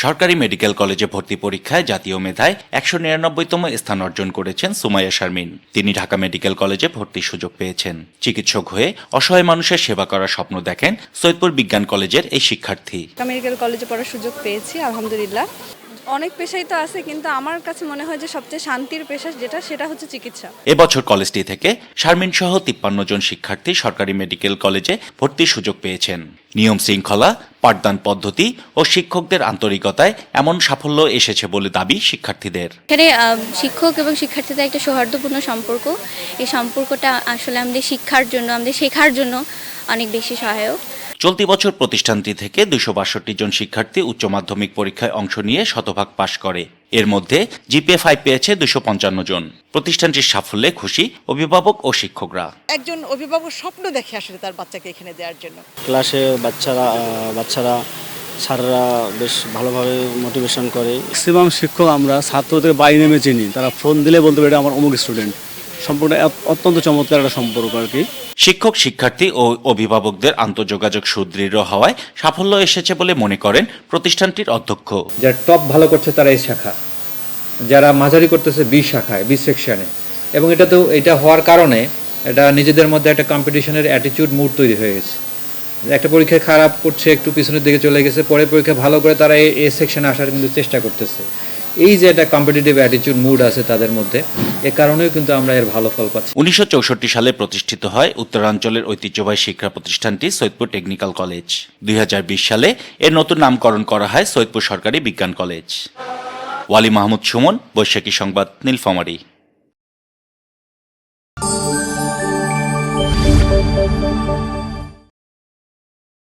সরকারি মেডিকেল কলেজে ভর্তি পরীক্ষায় জাতীয় মেধায় ১৯৯তম স্থান অর্জন করেছেন সুমাইয়া শারমিন। তিনি ঢাকা মেডিকেল কলেজে ভর্তির সুযোগ পেয়েছেন। চিকিৎসক হয়ে অসহায় মানুষের সেবা করার স্বপ্ন দেখেন সৈয়দপুর বিজ্ঞান কলেজের এই শিক্ষার্থী। ঢাকা মেডিকেল কলেজে পড়ার সুযোগ পেয়েছি, আলহামদুলিল্লাহ। অনেক পেশাই তো আছে, কিন্তু আমার কাছে মনে হয় যে সবচেয়ে শান্তির পেশা সেটা হচ্ছে চিকিৎসা। এবছর কলেজটি থেকে শারমিন সহ ৫৩ জন শিক্ষার্থী সরকারি মেডিকেল কলেজে ভর্তির সুযোগ পেয়েছেন। নিয়ম শৃঙ্খলা, পাঠদান পদ্ধতি ও শিক্ষকদের আন্তরিকতায় এমন সাফল্য এসেছে বলে দাবি শিক্ষার্থীদের। এখানে শিক্ষক এবং শিক্ষার্থীদের একটা সৌহার্দ্যপূর্ণ সম্পর্ক। এই সম্পর্কটা আসলে আমাদের শিক্ষার জন্য, আমাদের শেখার জন্য অনেক বেশি সহায়ক। চলতি বছর প্রতিষ্ঠানটি থেকে ২৬২ জন শিক্ষার্থী উচ্চ মাধ্যমিক পরীক্ষায় অংশ নিয়ে শতভাগ পাশ করে। এর মধ্যে জিপিএ 5 পেয়েছে ২৫৫ জন। প্রতিষ্ঠানটির সাফল্যে খুশি অভিভাবক ও শিক্ষকরা। একজন অভিভাবক স্বপ্ন দেখে আসলে তার বাচ্চাকে এখানে দেওয়ার জন্য। ক্লাসে বাচ্চারা স্যাররা বেশ ভালোভাবে মোটিভেশন করে। ম্যাক্সিমাম শিক্ষক আমরা ছাত্রদের বাড়ি নেমে চিনি, তারা ফোন দিলে বলতে পারে এটা আমার অমুক স্টুডেন্ট। সম্পূর্ণ অত্যন্ত চমৎকার একটা সম্পর্ক আর কি। শিক্ষক, শিক্ষার্থী ও অভিভাবকদের আন্তঃযোগাযোগ সুদৃঢ় হওয়ায় সাফল্য এসেছে বলে মনে করেন প্রতিষ্ঠানটির অধ্যক্ষ। যারা টপ ভালো করছে তারা এই শাখা, যারা মাঝারি করতেছে বি শাখায়, বি সেকশনে, এবং এটা হওয়ার কারণে এটা নিজেদের মধ্যে একটা কম্পিটিশনের অ্যাটিটিউড মুড তৈরি হয়ে গেছে। একটা পরীক্ষায় খারাপ করছে, একটু পিছনের দিকে চলে গেছে, পরে পরীক্ষা ভালো করে তারা এ সেকশনে আসার কিন্তু চেষ্টা করতেছে। এই যে একটা কম্পিটিটিভ অ্যাটিটিউড মুড আছে তাদের মধ্যে, এ কারণেও কিন্তু আমরা এর ভালো ফল পাচ্ছি। ১৯৬৪ সালে প্রতিষ্ঠিত হয় উত্তরাঞ্চলের ঐতিহ্যবাহী শিক্ষা প্রতিষ্ঠানটি সৈয়দপুর টেকনিক্যাল কলেজ। ২০২০ সালে এর নতুন নামকরণ করা হয় সৈয়দপুর সরকারি বিজ্ঞান কলেজ। ওয়ালি মাহমুদ সুমন, বৈশাখী সংবাদ, নীলফামারী।